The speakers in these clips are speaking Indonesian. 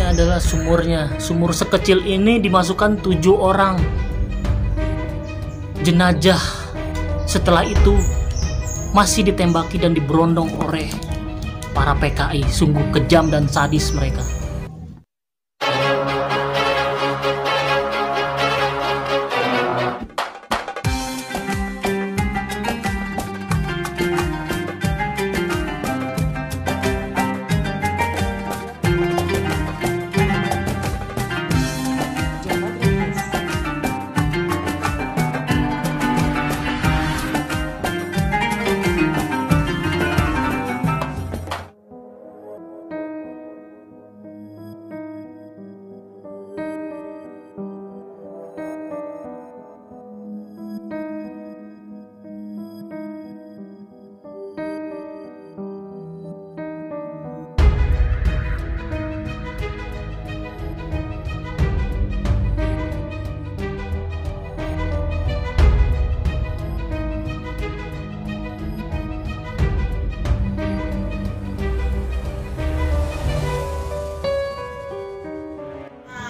adalah sumurnya. Sumur sekecil ini dimasukkan 7 orang jenazah. Setelah itu masih ditembaki dan diberondong oleh para PKI. Sungguh kejam dan sadis mereka.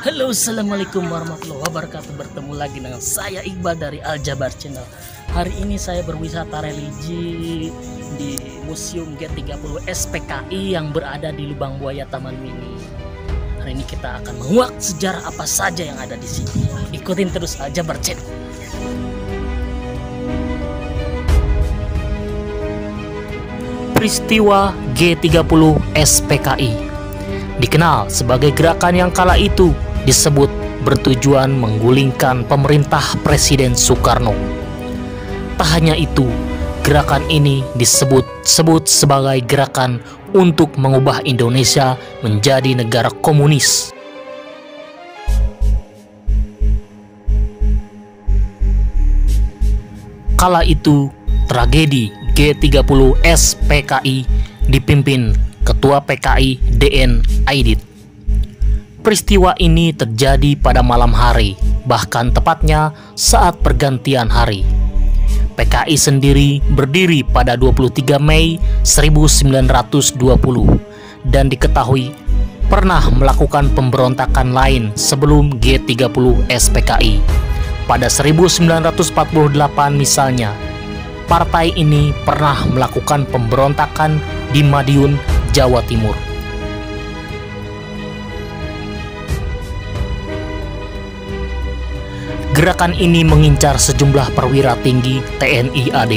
Halo, assalamualaikum warahmatullahi wabarakatuh. Bertemu lagi dengan saya Iqbal dari Aljabar Channel. Hari ini saya berwisata religi di Museum G30 SPKI yang berada di Lubang Buaya Taman Mini. Hari ini kita akan menguak sejarah apa saja yang ada di sini. Ikutin terus Aljabar Channel. Peristiwa G30 SPKI dikenal sebagai gerakan yang kala itu disebut bertujuan menggulingkan pemerintah Presiden Soekarno. Tak hanya itu, gerakan ini disebut sebagai gerakan untuk mengubah Indonesia menjadi negara komunis. Kala itu, tragedi G30 SPKI dipimpin Ketua PKI DN Aidit. Peristiwa ini terjadi pada malam hari, bahkan tepatnya saat pergantian hari. PKI sendiri berdiri pada 23 Mei 1920 dan diketahui pernah melakukan pemberontakan lain sebelum G30 SPKI. Pada 1948 misalnya, partai ini pernah melakukan pemberontakan di Madiun, Jawa Timur. Gerakan ini mengincar sejumlah perwira tinggi TNI AD.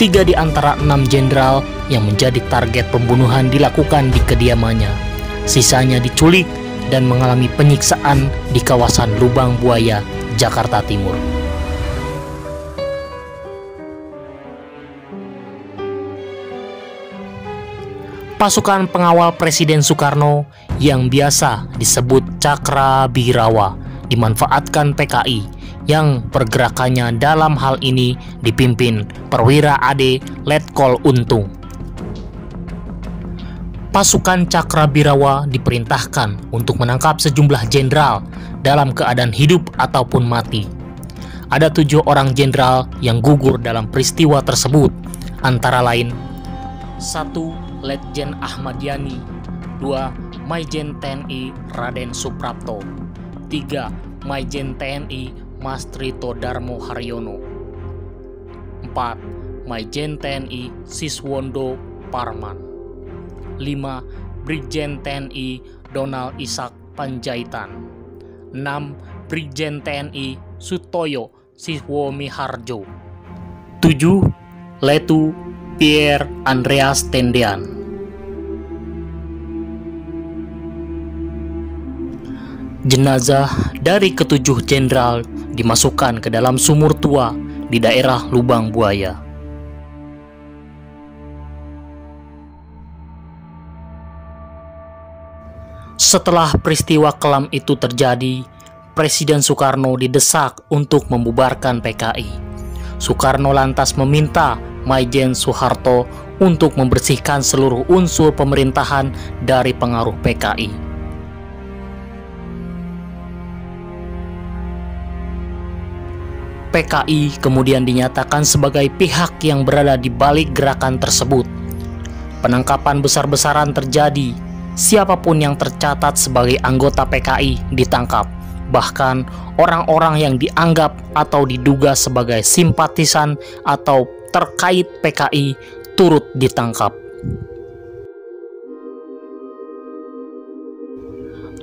3 di antara 6 jenderal yang menjadi target pembunuhan dilakukan di kediamannya. Sisanya diculik dan mengalami penyiksaan di kawasan Lubang Buaya, Jakarta Timur. Pasukan pengawal Presiden Soekarno yang biasa disebut Cakrabirawa dimanfaatkan PKI yang pergerakannya dalam hal ini dipimpin perwira AD Letkol Untung. Pasukan Cakrabirawa diperintahkan untuk menangkap sejumlah jenderal dalam keadaan hidup ataupun mati. Ada 7 orang jenderal yang gugur dalam peristiwa tersebut, antara lain 1. Letjen Ahmad Yani, 2. Maijen TNI Raden Suprapto, 3. Maijen TNI Mas Trito Darmo Haryono, 4. Maijen TNI Siswondo Parman, 5. Brigjen TNI Donald Ishak Panjaitan, 6. Brigjen TNI Sutoyo Siswomiharjo, 7. Letu Pierre Andreas Tendean. Jenazah dari ke-7 jenderal dimasukkan ke dalam sumur tua di daerah Lubang Buaya. Setelah peristiwa kelam itu terjadi, Presiden Soekarno didesak untuk membubarkan PKI. Soekarno lantas meminta Maijen Soeharto untuk membersihkan seluruh unsur pemerintahan dari pengaruh PKI. PKI kemudian dinyatakan sebagai pihak yang berada di balik gerakan tersebut. Penangkapan besar-besaran terjadi siapapun yang tercatat sebagai anggota PKI ditangkap. Bahkan orang-orang yang dianggap atau diduga sebagai simpatisan atau terkait PKI turut ditangkap.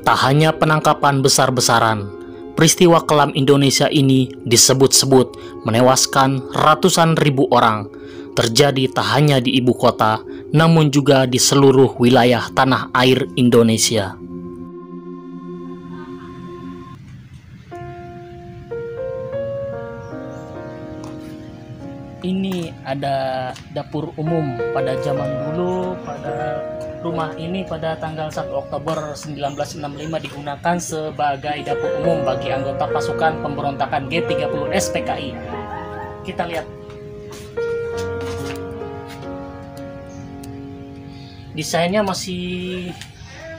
Tak hanya penangkapan besar-besaran, peristiwa kelam Indonesia ini disebut-sebut menewaskan ratusan ribu orang. Terjadi tak hanya di ibu kota, namun juga di seluruh wilayah tanah air Indonesia. Ini ada dapur umum pada zaman dulu. Pada rumah ini pada tanggal 1 Oktober 1965 digunakan sebagai dapur umum bagi anggota pasukan pemberontakan G30S PKI. Kita lihat. Desainnya masih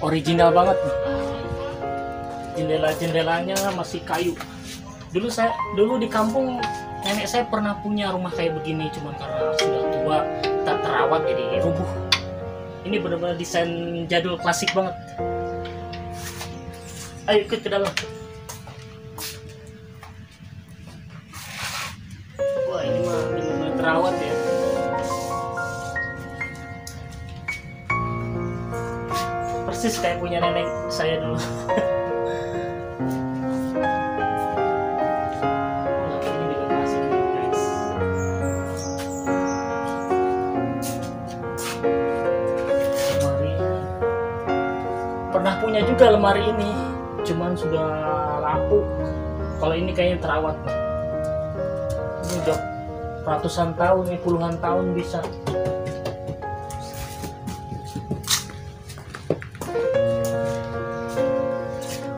original banget. Jendela-jendelanya masih kayu. Dulu di kampung nenek saya pernah punya rumah kayak begini, cuman karena sudah tua tak terawat jadi rubuh. Ini benar-benar desain jadul klasik banget. Ayo ikut ke dalam. Wah, ini mah benar-benar terawat ya. Persis kayak punya nenek saya dulu. Pernah punya juga lemari ini, cuman sudah lapuk. Kalau ini kayaknya terawat. Ini udah ratusan tahun, puluhan tahun bisa.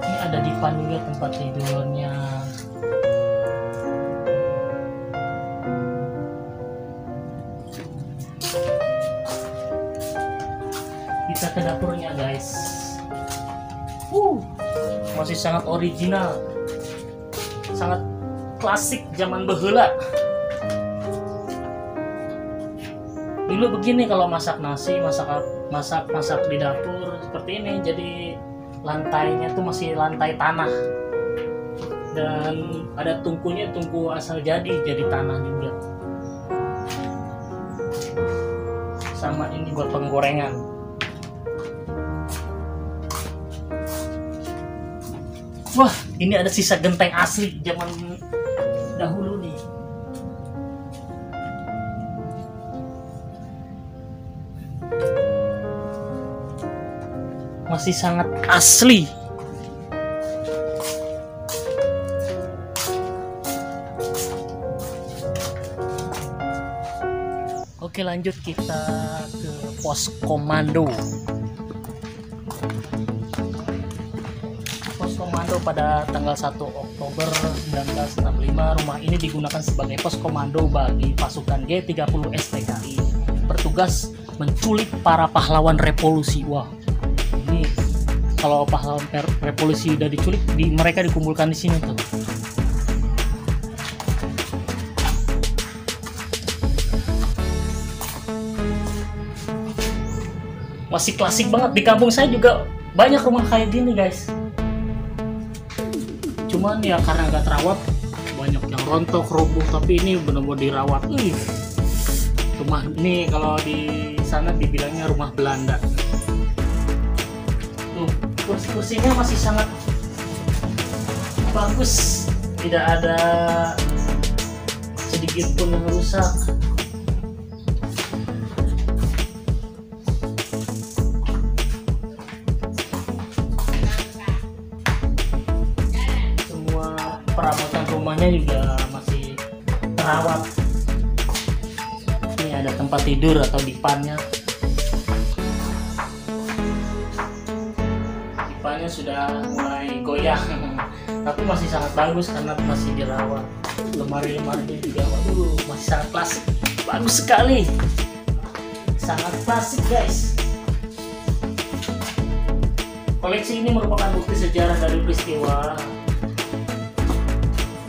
Ini ada dipan juga tempat tidurnya. Kita ke dapurnya guys. Masih sangat original, sangat klasik zaman baheula. Dulu begini kalau masak nasi, masak di dapur seperti ini. Jadi lantainya tuh masih lantai tanah dan ada tungkunya, tungku asal jadi tanah juga. Sama ini buat penggorengan. Wah, ini ada sisa genteng asli zaman dahulu nih. Masih sangat asli. Oke, lanjut kita ke pos komando. Pada tanggal 1 Oktober 1965, rumah ini digunakan sebagai pos komando bagi pasukan G30S PKI, bertugas menculik para pahlawan revolusi. Wah, ini kalau pahlawan revolusi udah diculik, mereka dikumpulkan di sini tuh. Masih klasik banget. Di kampung saya juga banyak rumah kayak gini guys. Cuman ya karena nggak terawat, banyak yang rontok, roboh. Tapi ini benar-benar dirawat. Rumah ini kalau di sana dibilangnya rumah Belanda. Tuh, kursi-kursinya masih sangat bagus, tidak ada sedikit pun yang rusak. Perabotan rumahnya juga masih terawat. Ini ada tempat tidur atau dipannya. Dipannya sudah mulai goyang, tapi masih sangat bagus karena masih dirawat. Lemari-lemarinya juga, masih sangat klasik, bagus sekali, sangat klasik guys. Koleksi ini merupakan bukti sejarah dari peristiwa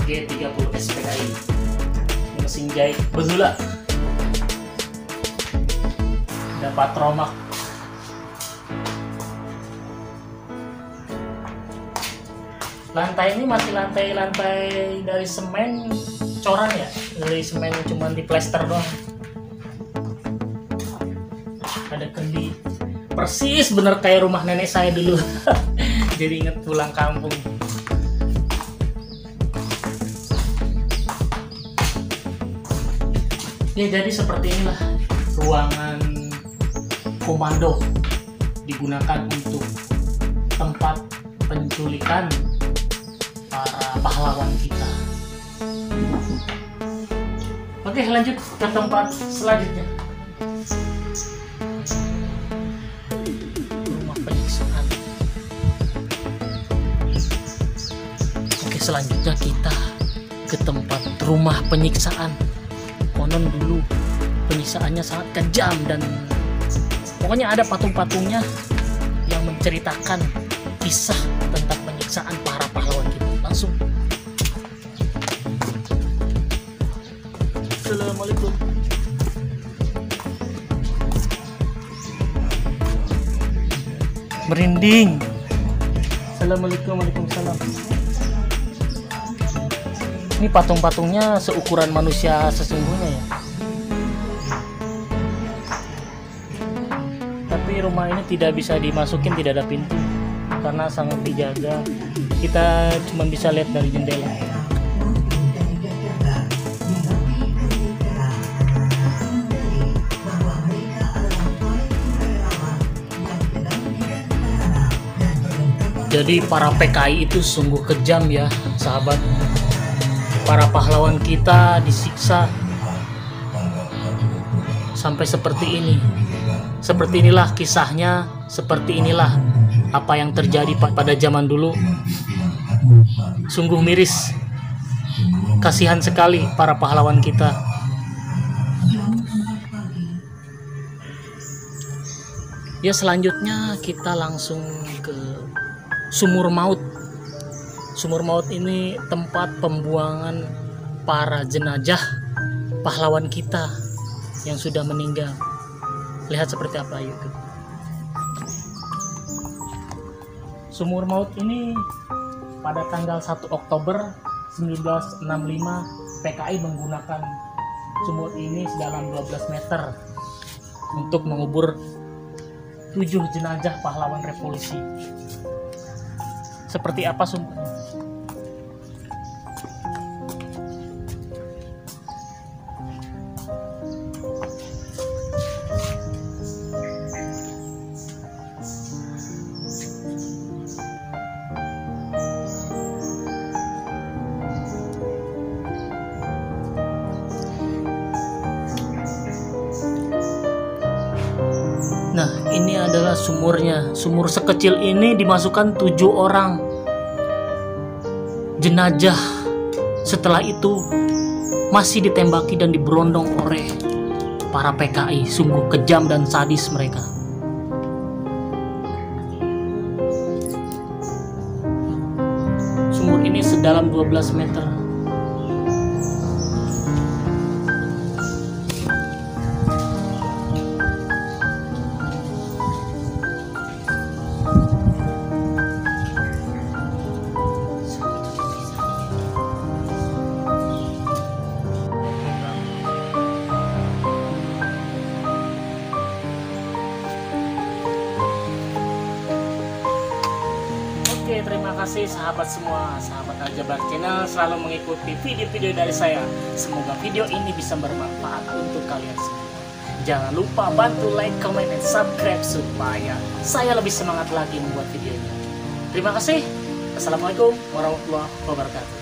G30S PKI. Mesin jahit baheula. Ada patromak. Lantai ini masih lantai dari semen coran ya, dari semen cuman di plester doang. Ada kendi, persis bener kayak rumah nenek saya dulu. Jadi inget pulang kampung. Ya jadi seperti inilah ruangan komando, digunakan untuk tempat penculikan para pahlawan kita. Oke, lanjut ke tempat selanjutnya. Rumah penyiksaan. Oke, selanjutnya kita ke tempat rumah penyiksaan. Konon dulu penyiksaannya sangat kejam dan pokoknya ada patung-patungnya yang menceritakan kisah tentang penyiksaan para pahlawan kita. Langsung. Assalamualaikum. Merinding. Assalamualaikum. Waalaikumsalam. Ini patung-patungnya seukuran manusia sesungguhnya ya. Tapi rumah ini tidak bisa dimasukin, tidak ada pintu karena sangat dijaga. Kita cuma bisa lihat dari jendela. Jadi para PKI itu sungguh kejam ya, sahabat. Para pahlawan kita disiksa sampai seperti ini. Seperti inilah kisahnya, seperti inilah apa yang terjadi pada zaman dulu. Sungguh miris. Kasihan sekali para pahlawan kita. Ya, selanjutnya kita langsung ke Sumur Maut. Sumur Maut ini tempat pembuangan para jenazah pahlawan kita yang sudah meninggal. Lihat seperti apa YouTube. Sumur Maut ini pada tanggal 1 Oktober 1965 PKI menggunakan sumur ini sedalam 12 meter untuk mengubur 7 jenazah pahlawan revolusi. Seperti apa sumbernya? Nah, ini adalah sumurnya. Sumur sekecil ini dimasukkan 7 orang jenazah. Setelah itu masih ditembaki dan diberondong oleh para PKI. Sungguh kejam dan sadis mereka. Sumur ini sedalam 12 meter. Oke, terima kasih sahabat semua, sahabat Aljabar Channel selalu mengikuti video-video dari saya. Semoga video ini bisa bermanfaat untuk kalian semua. Jangan lupa bantu like, comment, dan subscribe supaya saya lebih semangat lagi membuat videonya. Terima kasih. Assalamualaikum warahmatullahi wabarakatuh.